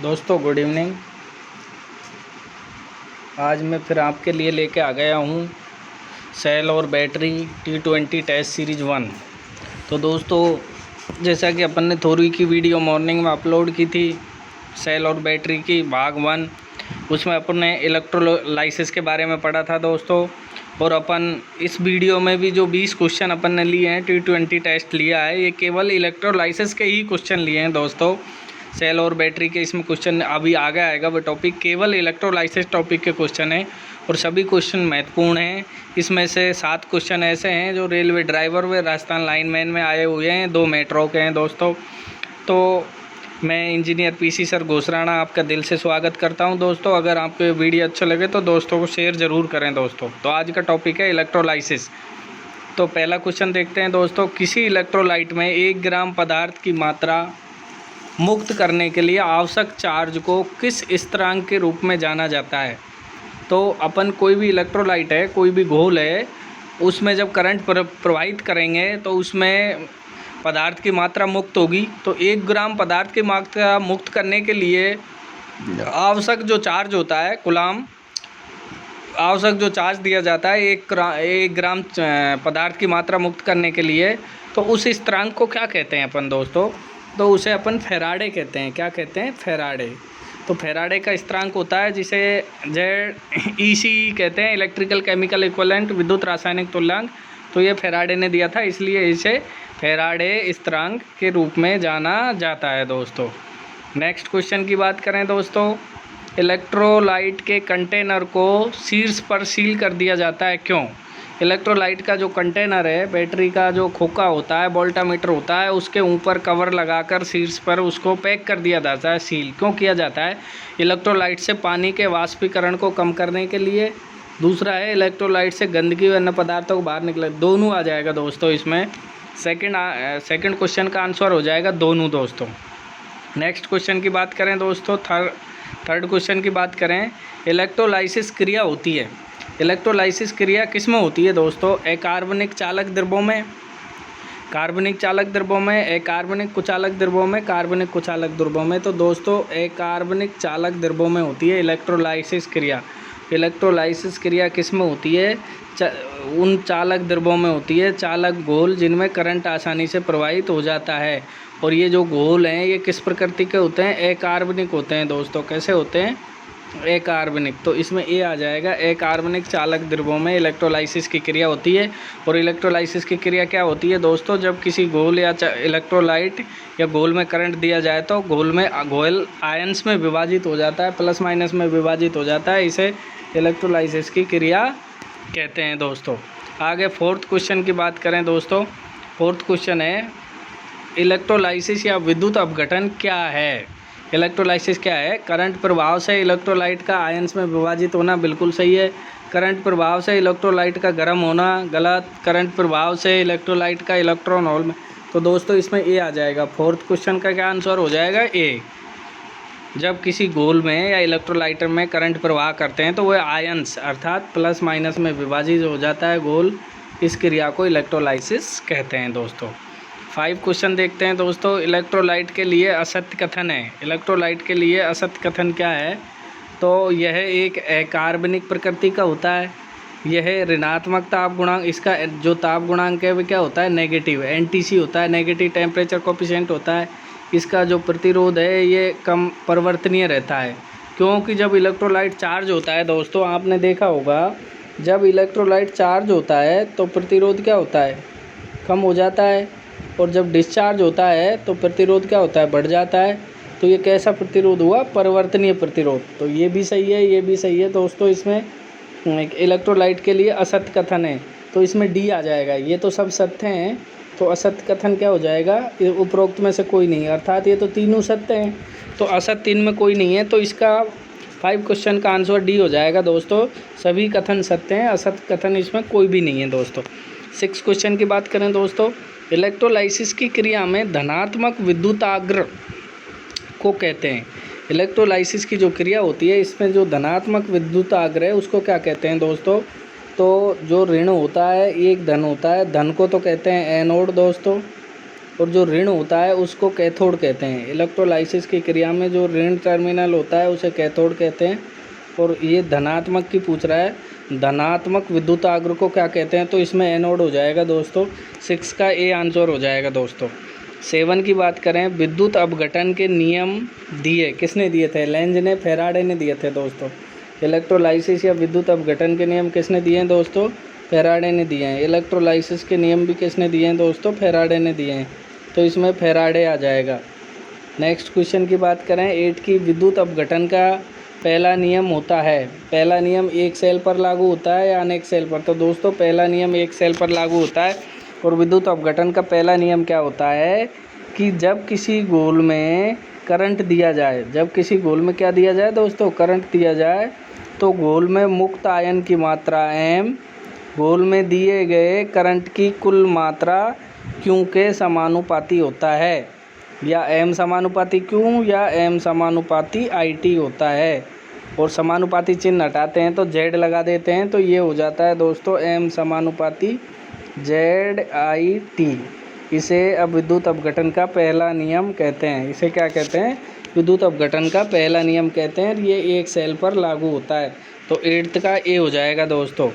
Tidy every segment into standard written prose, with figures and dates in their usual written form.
दोस्तों good evening. आज मैं फिर आपके लिए लेके आ गया हूँ सेल और बैटरी T20 टेस्ट सीरीज़ 1। तो दोस्तों जैसा कि अपन ने थोड़ी की वीडियो मॉर्निंग में अपलोड की थी सेल और बैटरी की भाग 1, उसमें अपन ने इलेक्ट्रोलाइसिस के बारे में पढ़ा था दोस्तों। और अपन इस वीडियो में भी जो 20 क्वेश्चन अपन ने लिए हैं T20 टेस्ट लिया है, ये केवल इलेक्ट्रोलाइसिस के ही क्वेश्चन लिए हैं दोस्तों। सेल और बैटरी के इसमें क्वेश्चन अभी आगे आएगा, वो टॉपिक केवल इलेक्ट्रोलाइसिस टॉपिक के क्वेश्चन हैं और सभी क्वेश्चन महत्वपूर्ण हैं। इसमें से 7 क्वेश्चन ऐसे हैं जो रेलवे ड्राइवर व राजस्थान लाइनमैन में आए हुए हैं, 2 मेट्रो के हैं दोस्तों। तो मैं इंजीनियर पीसी सर घोसराणा आपका दिल से स्वागत करता हूं दोस्तों। अगर आपको वीडियो अच्छा लगे तो दोस्तों को शेयर ज़रूर करें दोस्तों। तो आज का टॉपिक है इलेक्ट्रोलाइसिस। तो पहला क्वेश्चन देखते हैं दोस्तों। किसी इलेक्ट्रोलाइट में 1 ग्राम पदार्थ की मात्रा मुक्त करने के लिए आवश्यक चार्ज को किस स्थिरांक के रूप में जाना जाता है? तो अपन कोई भी इलेक्ट्रोलाइट है, कोई भी घोल है, उसमें जब करंट प्रवाहित करेंगे तो उसमें पदार्थ की मात्रा मुक्त होगी। तो 1 ग्राम पदार्थ की मात्रा मुक्त करने के लिए आवश्यक जो चार्ज होता है कूलाम, आवश्यक जो चार्ज दिया जाता है 1 ग्राम पदार्थ की मात्रा मुक्त करने के लिए, तो उस स्थिरांक को क्या कहते हैं अपन दोस्तों? तो उसे अपन फेराडे कहते हैं। क्या कहते हैं? फेराडे। तो फेराडे का स्थिरांक होता है जिसे ZEC कहते हैं, इलेक्ट्रिकल केमिकल इक्विवेलेंट, विद्युत रासायनिक तुल्यांक। तो ये फेराडे ने दिया था, इसलिए इसे फेराडे स्थिरांक के रूप में जाना जाता है दोस्तों। नेक्स्ट क्वेश्चन की बात करें दोस्तों। इलेक्ट्रोलाइट के कंटेनर को शीर्ष पर सील कर दिया जाता है, क्यों? इलेक्ट्रोलाइट का जो कंटेनर है, बैटरी का जो खोखा होता है, वोल्टामीटर होता है, उसके ऊपर कवर लगाकर शीर्ष पर उसको पैक कर दिया जाता है। सील क्यों किया जाता है? इलेक्ट्रोलाइट से पानी के वाष्पीकरण को कम करने के लिए। दूसरा है इलेक्ट्रोलाइट से गंदगी व अन्य पदार्थों को बाहर निकले। दोनों आ जाएगा दोस्तों इसमें। सेकंड क्वेश्चन का आंसर हो जाएगा दोनों दोस्तों। नेक्स्ट क्वेश्चन की बात करें दोस्तों। थर्ड क्वेश्चन की बात करें। इलेक्ट्रोलाइसिस क्रिया होती है, इलेक्ट्रोलाइसिस क्रिया किस में होती है दोस्तों? अकार्बनिक चालक द्रव्यों में, कार्बनिक चालक द्रव्यों में, अकार्बनिक कुचालक द्रव्यों में, कार्बनिक कुचालक द्रव्यों में। तो दोस्तों अकार्बनिक चालक द्रव्यों में होती है इलेक्ट्रोलाइसिस क्रिया। इलेक्ट्रोलाइसिस क्रिया किस में होती है? उन चालक द्रव्यों में होती है, चालक घोल जिनमें करंट आसानी से प्रवाहित हो जाता है। और ये जो घोल हैं ये किस प्रकृति के होते हैं? अकार्बनिक होते हैं दोस्तों। कैसे होते हैं? अकार्बनिक। तो इसमें ए आ जाएगा। अकार्बनिक चालक द्रव्यों में इलेक्ट्रोलाइसिस की क्रिया होती है। और इलेक्ट्रोलाइसिस की क्रिया क्या होती है दोस्तों? जब किसी घोल या इलेक्ट्रोलाइट या घोल में करंट दिया जाए तो घोल आयंस में विभाजित हो जाता है, प्लस माइनस में विभाजित हो जाता है। इसे इलेक्ट्रोलाइसिस की क्रिया कहते हैं दोस्तों। आगे फोर्थ क्वेश्चन की बात करें दोस्तों। फोर्थ क्वेश्चन है इलेक्ट्रोलाइसिस या विद्युत अपघटन क्या है? इलेक्ट्रोलाइसिस क्या है? करंट प्रभाव से इलेक्ट्रोलाइट का आयंस में विभाजित होना, बिल्कुल सही है। करंट प्रभाव से इलेक्ट्रोलाइट का गर्म होना, गलत। करंट प्रभाव से इलेक्ट्रोलाइट का इलेक्ट्रॉन होल में। तो दोस्तों इसमें ए आ जाएगा। फोर्थ क्वेश्चन का क्या आंसर हो जाएगा? ए। जब किसी घोल में या इलेक्ट्रोलाइटर में करंट प्रवाह करते हैं तो वह आयंस अर्थात प्लस माइनस में विभाजित हो जाता है घोल। इस क्रिया को इलेक्ट्रोलाइसिस कहते हैं दोस्तों। 5 क्वेश्चन देखते हैं दोस्तों। इलेक्ट्रोलाइट के लिए असत्य कथन है। इलेक्ट्रोलाइट के लिए असत्य कथन क्या है? तो यह एक अकार्बनिक प्रकृति का होता है। यह ऋणात्मक ताप गुणांक, इसका जो ताप गुणांक है वो क्या होता है? नेगेटिव, NTC होता है, नेगेटिव टेम्परेचर कोफिशिएंट होता है। इसका जो प्रतिरोध है ये कम परिवर्तनीय रहता है। क्योंकि जब इलेक्ट्रोलाइट चार्ज होता है दोस्तों, आपने देखा होगा जब इलेक्ट्रोलाइट चार्ज होता है तो प्रतिरोध क्या होता है? कम हो जाता है। और जब डिस्चार्ज होता है तो प्रतिरोध क्या होता है? बढ़ जाता है। तो ये कैसा प्रतिरोध हुआ? परिवर्तनीय प्रतिरोध। तो ये भी सही है, ये भी सही है दोस्तों। इसमें इलेक्ट्रोलाइट के लिए असत्य कथन है, तो इसमें डी आ जाएगा। ये तो सब सत्य हैं, तो असत्य कथन क्या हो जाएगा? उपरोक्त में से कोई नहीं, अर्थात ये तो तीनों सत्य हैं, तो असत्य इनमें कोई नहीं है। तो इसका 5 क्वेश्चन का आंसर डी हो जाएगा दोस्तों। सभी कथन सत्य हैं, असत्य कथन इसमें कोई भी नहीं है दोस्तों। 6 क्वेश्चन की बात करें दोस्तों। इलेक्ट्रोलाइसिस की क्रिया में धनात्मक विद्युताग्र को कहते हैं। इलेक्ट्रोलाइसिस की जो क्रिया होती है इसमें जो धनात्मक विद्युताग्र है उसको क्या कहते हैं दोस्तों? तो जो ऋण होता है एक धन होता है, धन को तो कहते हैं एनोड दोस्तों। और जो ऋण होता है उसको कैथोड कहते हैं। इलेक्ट्रोलाइसिस की क्रिया में जो ऋण टर्मिनल होता है उसे कैथोड कहते हैं। और ये धनात्मक की पूछ रहा है, धनात्मक विद्युत आग्र को क्या कहते हैं, तो इसमें एनोड हो जाएगा दोस्तों। 6 का ए आंसर हो जाएगा दोस्तों। 7 की बात करें, विद्युत अपघटन के नियम दिए किसने दिए थे? लेंज ने, फैराडे ने दिए थे दोस्तों। इलेक्ट्रोलाइसिस या विद्युत अपघटन के नियम किसने दिए हैं दोस्तों? फैराडे ने दिए हैं। इलेक्ट्रोलाइसिस के नियम भी किसने दिए हैं दोस्तों? फैराडे ने दिए हैं। तो इसमें फैराडे आ जाएगा। नेक्स्ट क्वेश्चन की बात करें, 8 की, विद्युत अपघटन का पहला नियम होता है, पहला नियम एक सेल पर लागू होता है या अनेक सेल पर? तो दोस्तों पहला नियम एक सेल पर लागू होता है। और विद्युत अपघटन का पहला नियम क्या होता है कि जब किसी गोल में करंट दिया जाए, जब किसी गोल में क्या दिया जाए दोस्तों? करंट दिया जाए, तो गोल में मुक्त आयन की मात्रा m गोल में दिए गए करंट की कुल मात्रा Q के समानुपाती होता है। या m समानुपाती Q या m समानुपाती IT होता है। और समानुपाती चिन्ह हटाते हैं तो Z लगा देते हैं, तो ये हो जाता है दोस्तों m समानुपाती ZIT। इसे अब विद्युत अपघटन का पहला नियम कहते हैं। इसे क्या कहते हैं? विद्युत अपघटन का पहला नियम कहते हैं। ये एक सेल पर लागू होता है। तो 8th का ए हो जाएगा दोस्तों।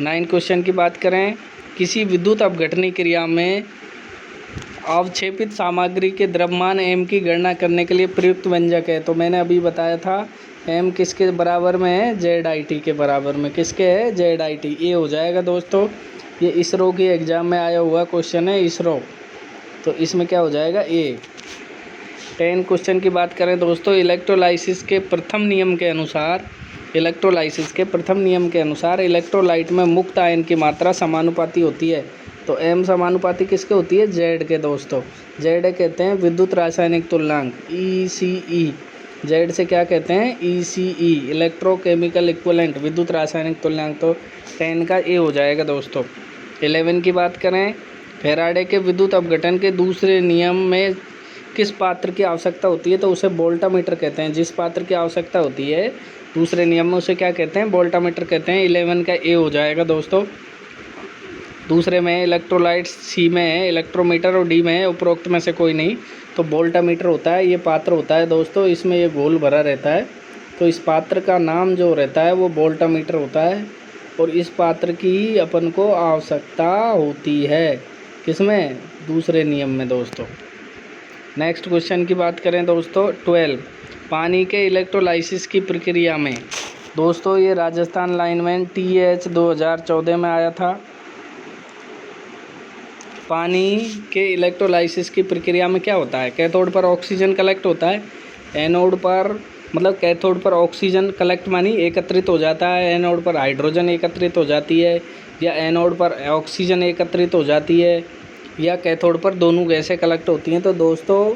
9 क्वेश्चन की बात करें, किसी विद्युत अपघटनी क्रिया में अवक्षेपित सामग्री के द्रव्यमान m की गणना करने के लिए प्रयुक्त व्यंजक है। तो मैंने अभी बताया था m किसके बराबर में है? ZIT के बराबर में। किसके है? ZIT। ये हो जाएगा दोस्तों। ये इसरो के एग्ज़ाम में आया हुआ क्वेश्चन है, इसरो। तो इसमें क्या हो जाएगा? ए। 10 क्वेश्चन की बात करें दोस्तों, इलेक्ट्रोलाइसिस के प्रथम नियम के अनुसार, इलेक्ट्रोलाइसिस के प्रथम नियम के अनुसार इलेक्ट्रोलाइट में मुक्त आयन की मात्रा समानुपाती होती है। तो m समानुपाती किसके होती है? Z के दोस्तों। Z कहते हैं विद्युत रासायनिक तुल्यांक, ECE। Z से क्या कहते हैं? ECE, इलेक्ट्रोकेमिकल इक्विवेलेंट, विद्युत रासायनिक तुल्यांक। तो 10 का ए हो जाएगा दोस्तों। 11 की बात करें, फैराडे के विद्युत अपघटन के दूसरे नियम में किस पात्र की आवश्यकता होती है? तो उसे वोल्टामीटर कहते हैं। जिस पात्र की आवश्यकता होती है दूसरे नियम में उसे क्या कहते हैं? वोल्टामीटर कहते हैं। 11 का ए हो जाएगा दोस्तों। दूसरे में इलेक्ट्रोलाइट, सी में है इलेक्ट्रोमीटर और डी में है उपरोक्त में से कोई नहीं। तो वोल्टामीटर होता है, ये पात्र होता है दोस्तों। इसमें ये गोल भरा रहता है, तो इस पात्र का नाम जो रहता है वो वोल्टामीटर होता है। और इस पात्र की अपन को आवश्यकता होती है किसमें? दूसरे नियम में दोस्तों। नेक्स्ट क्वेश्चन की बात करें दोस्तों, 12, पानी के इलेक्ट्रोलाइसिस की प्रक्रिया में दोस्तों, ये राजस्थान लाइनमैन TH 2014 में आया था। पानी के इलेक्ट्रोलाइसिस की प्रक्रिया में क्या होता है? कैथोड पर ऑक्सीजन कलेक्ट होता है, एनोड पर, मतलब कैथोड पर ऑक्सीजन कलेक्ट मानी एकत्रित हो जाता है, एनोड पर हाइड्रोजन एकत्रित हो जाती है, या एनोड पर ऑक्सीजन एकत्रित हो जाती है, या कैथोड पर दोनों गैसें कलेक्ट होती हैं। तो दोस्तों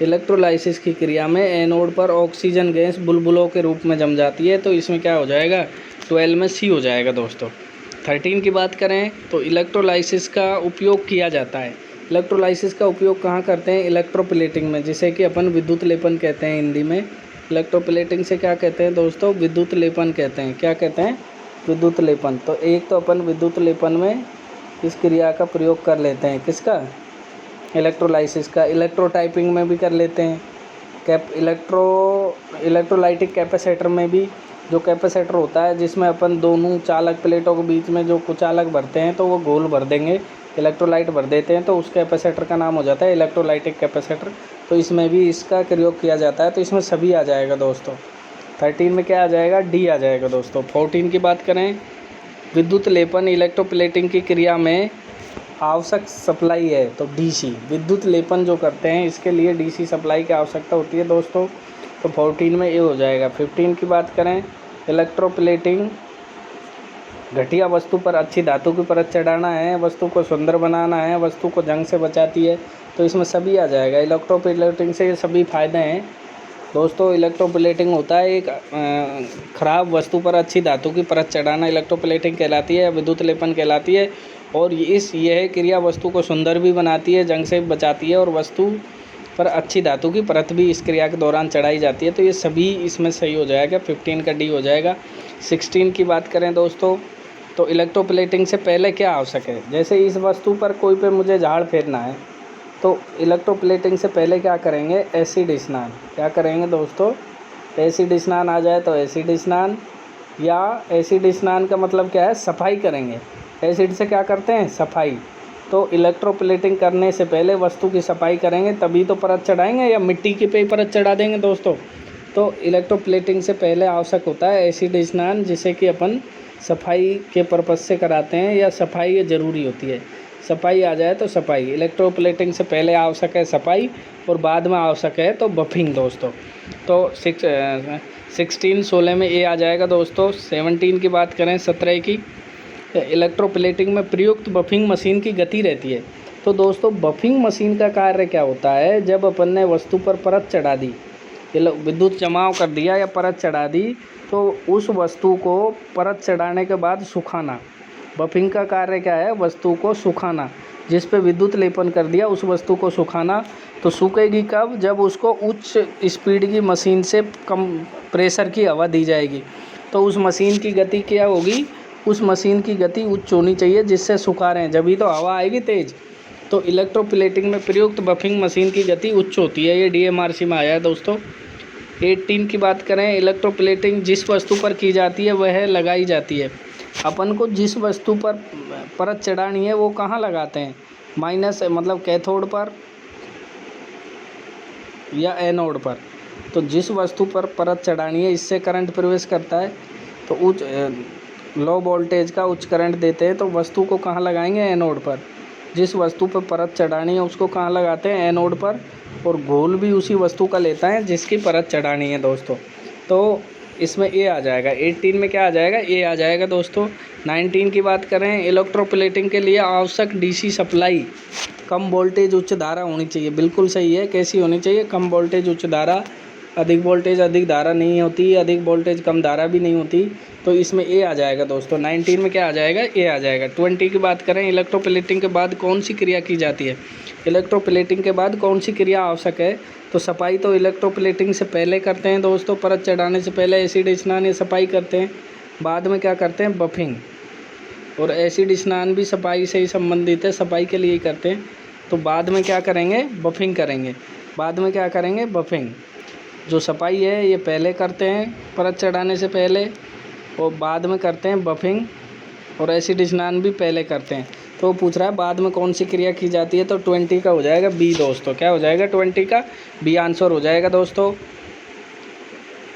इलेक्ट्रोलाइसिस की क्रिया में एनोड पर ऑक्सीजन गैस बुलबुलों के रूप में जम जाती है। तो इसमें क्या हो जाएगा? 12 में सी हो जाएगा दोस्तों। 13 की बात करें तो इलेक्ट्रोलाइसिस का उपयोग किया जाता है। इलेक्ट्रोलाइसिस का उपयोग कहाँ करते हैं? इलेक्ट्रोप्लेटिंग में, जिसे कि अपन विद्युत लेपन कहते हैं हिंदी में। इलेक्ट्रोप्लेटिंग से क्या कहते हैं दोस्तों? विद्युत लेपन कहते हैं। क्या कहते हैं? विद्युत लेपन। तो एक तो अपन विद्युत लेपन में इस क्रिया का प्रयोग कर लेते हैं, किसका? इलेक्ट्रोलाइसिस का। इलेक्ट्रोटाइपिंग में भी कर लेते हैं, इलेक्ट्रोलाइटिक कैपेसिटर में भी, जो कैपेसिटर होता है जिसमें अपन दोनों चालक प्लेटों के बीच में जो कुचालक भरते हैं तो वो गोल भर देंगे, इलेक्ट्रोलाइट भर देते हैं, तो उस कैपेसिटर का नाम हो जाता है इलेक्ट्रोलाइटिक कैपेसिटर। तो इसमें भी इसका प्रयोग किया जाता है। तो इसमें सभी आ जाएगा दोस्तों। 13 में क्या आ जाएगा? डी आ जाएगा दोस्तों। 14 की बात करें, विद्युत लेपन इलेक्ट्रोप्लेटिंग की क्रिया में आवश्यक सप्लाई है, तो DC। विद्युत लेपन जो करते हैं इसके लिए DC सप्लाई की आवश्यकता होती है दोस्तों। तो 14 में ये हो जाएगा। 15 की बात करें, इलेक्ट्रोप्लेटिंग घटिया वस्तु पर अच्छी धातु की परत चढ़ाना है, वस्तु को सुंदर बनाना है, वस्तु को जंग से बचाती है। तो इसमें सभी आ जाएगा। इलेक्ट्रोप्लेटिंग से ये सभी फ़ायदे हैं दोस्तों। इलेक्ट्रोप्लेटिंग होता है एक ख़राब वस्तु पर अच्छी धातु की परत चढ़ाना, इलेक्ट्रोप्लेटिंग कहलाती है, विद्युत लेपन कहलाती है। और यह क्रिया वस्तु को सुंदर भी बनाती है, जंग से बचाती है, और वस्तु पर अच्छी धातु की परत भी इस क्रिया के दौरान चढ़ाई जाती है। तो ये सभी इसमें सही हो जाएगा। 15 का डी हो जाएगा। 16 की बात करें दोस्तों, तो इलेक्ट्रोप्लेटिंग से पहले क्या आवश्यक है? जैसे इस वस्तु पर कोई पे मुझे झाड़ फेरना है, तो इलेक्ट्रोप्लेटिंग से पहले क्या करेंगे, एसिड स्नान। क्या करेंगे दोस्तों, एसिड स्नान आ जाए तो एसिड स्नान, या एसिड स्नान का मतलब क्या है, सफाई करेंगे। एसिड से क्या करते हैं, सफाई। तो इलेक्ट्रोप्लेटिंग करने से पहले वस्तु की सफाई करेंगे, तभी तो परत चढ़ाएंगे, या मिट्टी की पे ही परत चढ़ा देंगे दोस्तों। तो इलेक्ट्रोप्लेटिंग से पहले आवश्यक होता है एसिड स्नान, जिसे कि अपन सफाई के पर्पज़ से कराते हैं, या सफाई ज़रूरी होती है। सफाई आ जाए तो सफाई, इलेक्ट्रोप्लेटिंग से पहले आवश्यक है सफाई, और बाद में आवश्यक है तो बफिंग दोस्तों। तो 16 में ए आ जाएगा दोस्तों। 17 की बात करें, 17 की, इलेक्ट्रोप्लेटिंग में प्रयुक्त बफिंग मशीन की गति रहती है। तो दोस्तों बफिंग मशीन का कार्य क्या होता है, जब अपन ने वस्तु पर परत चढ़ा दी, विद्युत जमाव कर दिया या परत चढ़ा दी, तो उस वस्तु को परत चढ़ाने के बाद सुखाना। बफिंग का कार्य क्या है, वस्तु को सुखाना। जिस पे विद्युत लेपन कर दिया उस वस्तु को सुखाना। तो सूखेगी कब, जब उसको उच्च स्पीड की मशीन से कम प्रेशर की हवा दी जाएगी। तो उस मशीन की गति क्या होगी, उस मशीन की गति उच्च होनी चाहिए, जिससे सुखा रहे हैं, जब ही तो हवा आएगी तेज़। तो इलेक्ट्रोप्लेटिंग में प्रयुक्त बफिंग मशीन की गति उच्च होती है। ये DMRC में आया है दोस्तों। 18 की बात करें, इलेक्ट्रोप्लेटिंग जिस वस्तु पर की जाती है वह लगाई जाती है। अपन को जिस वस्तु पर परत चढ़ानी है वो कहाँ लगाते हैं, माइनस मतलब कैथोड पर या एनोड पर। तो जिस वस्तु पर परत चढ़ानी है, इससे करंट प्रवेश करता है, तो उच्च लो वोल्टेज का उच्च करंट देते हैं, तो वस्तु को कहाँ लगाएंगे, एनोड पर। जिस वस्तु पर परत चढ़ानी है उसको कहाँ लगाते हैं, एनोड पर, और घोल भी उसी वस्तु का लेता है जिसकी परत चढ़ानी है दोस्तों। तो इसमें ए आ जाएगा। 18 में क्या आ जाएगा, ए आ जाएगा दोस्तों। 19 की बात करें, इलेक्ट्रोप्लेटिंग के लिए आवश्यक DC सप्लाई कम वोल्टेज उच्च धारा होनी चाहिए। बिल्कुल सही है, कैसी होनी चाहिए, कम वोल्टेज उच्च धारा। अधिक वोल्टेज अधिक धारा नहीं होती, अधिक वोल्टेज कम धारा भी नहीं होती। तो इसमें ए आ जाएगा दोस्तों। 19 में क्या आ जाएगा, ए आ जाएगा। 20 की बात करें, इलेक्ट्रोप्लेटिंग के बाद कौन सी क्रिया की जाती है। इलेक्ट्रोप्लेटिंग के बाद कौन सी क्रिया आवश्यक है, तो सफाई तो इलेक्ट्रोप्लेटिंग से पहले करते हैं दोस्तों। परत चढ़ाने से पहले एसिड स्नान या सफाई करते हैं। बाद में क्या करते हैं, बफिंग। और एसिड स्नान भी सफाई से ही संबंधित है, सफाई के लिए ही करते हैं। तो बाद में क्या करेंगे, बफिंग करेंगे। बाद में क्या करेंगे, बफिंग। जो सफाई है ये पहले करते हैं परत चढ़ाने से पहले, और बाद में करते हैं बफिंग, और एसिड स्नान भी पहले करते हैं। तो पूछ रहा है बाद में कौन सी क्रिया की जाती है, तो 20 का हो जाएगा बी दोस्तों। क्या हो जाएगा, 20 का बी आंसर हो जाएगा दोस्तों।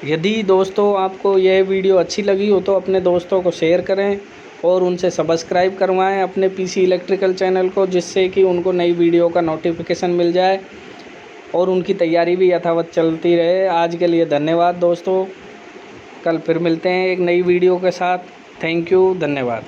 यदि दोस्तों आपको यह वीडियो अच्छी लगी हो तो अपने दोस्तों को शेयर करें, और उनसे सब्सक्राइब करवाएं अपने PC इलेक्ट्रिकल चैनल को, जिससे कि उनको नई वीडियो का नोटिफिकेशन मिल जाए और उनकी तैयारी भी यथावत चलती रहे। आज के लिए धन्यवाद दोस्तों, कल फिर मिलते हैं एक नई वीडियो के साथ। थैंक यू, धन्यवाद।